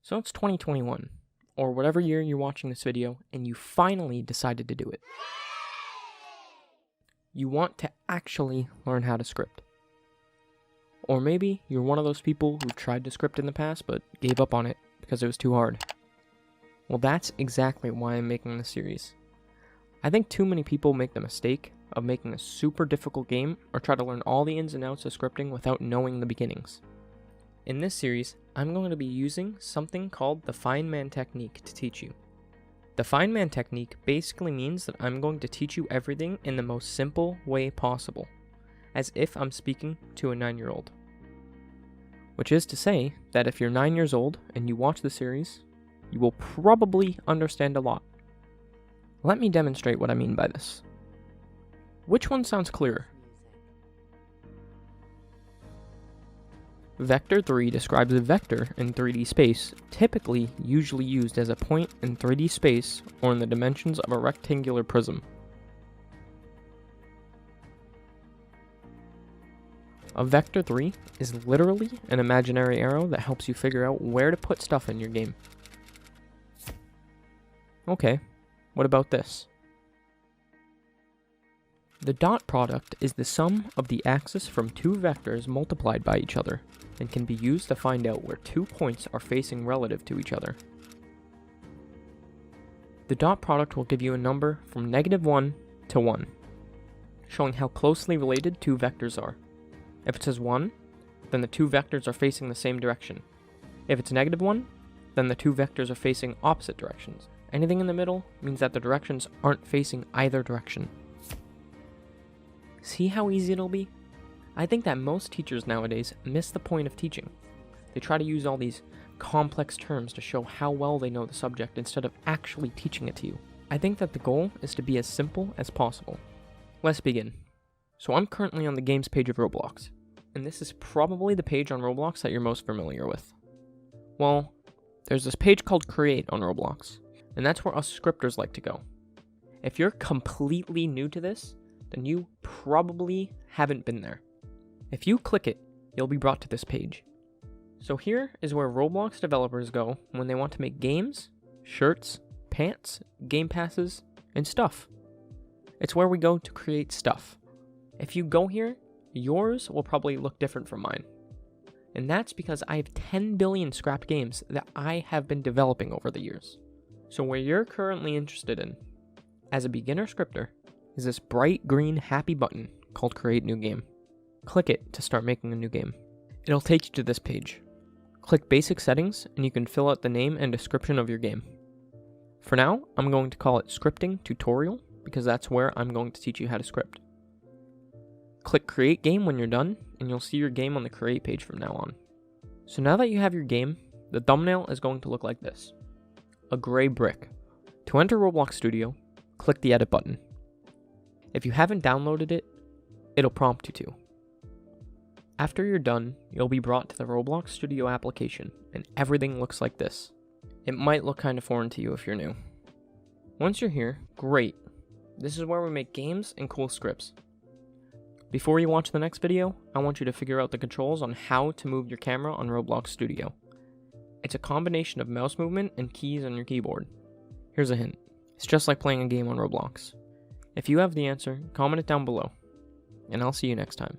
So it's 2021, or whatever year you're watching this video, and you finally decided to do it. You want to actually learn how to script. Or maybe you're one of those people who tried to script in the past but gave up on it because it was too hard. Well, that's exactly why I'm making this series. I think too many people make the mistake of making a super difficult game or try to learn all the ins and outs of scripting without knowing the beginnings. In this series, I'm going to be using something called the Feynman Technique to teach you. The Feynman Technique basically means that I'm going to teach you everything in the most simple way possible, as if I'm speaking to a 9-year-old. Which is to say that if you're 9 years old and you watch the series, you will probably understand a lot. Let me demonstrate what I mean by this. Which one sounds clearer? Vector 3 describes a vector in 3D space, typically usually used as a point in 3D space or in the dimensions of a rectangular prism. A vector 3 is literally an imaginary arrow that helps you figure out where to put stuff in your game. Okay, what about this? The dot product is the sum of the axis from two vectors multiplied by each other, and can be used to find out where 2 points are facing relative to each other. The dot product will give you a number from -1 to 1, showing how closely related two vectors are. If it says 1, then the two vectors are facing the same direction. If it's -1, then the two vectors are facing opposite directions. Anything in the middle means that the directions aren't facing either direction. See how easy it'll be? I think that most teachers nowadays miss the point of teaching. They try to use all these complex terms to show how well they know the subject instead of actually teaching it to you. I think that the goal is to be as simple as possible. Let's begin. So I'm currently on the games page of Roblox, and this is probably the page on Roblox that you're most familiar with. Well, there's this page called Create on Roblox, and that's where us scripters like to go. If you're completely new to this, then you probably haven't been there. If you click it, you'll be brought to this page. So here is where Roblox developers go when they want to make games, shirts, pants, game passes, and stuff. It's where we go to create stuff. If you go here, yours will probably look different from mine. And that's because I have 10 billion scrapped games that I have been developing over the years. So where you're currently interested in, as a beginner scripter, is this bright green happy button called Create New Game. Click it to start making a new game. It'll take you to this page. Click Basic Settings and you can fill out the name and description of your game. For now, I'm going to call it Scripting Tutorial because that's where I'm going to teach you how to script. Click Create Game when you're done and you'll see your game on the Create page from now on. So now that you have your game, the thumbnail is going to look like this. A gray brick. To enter Roblox Studio, click the Edit button. If you haven't downloaded it, it'll prompt you to. After you're done, you'll be brought to the Roblox Studio application, and everything looks like this. It might look kind of foreign to you if you're new. Once you're here, great. This is where we make games and cool scripts. Before you watch the next video, I want you to figure out the controls on how to move your camera on Roblox Studio. It's a combination of mouse movement and keys on your keyboard. Here's a hint. It's just like playing a game on Roblox. If you have the answer, comment it down below, and I'll see you next time.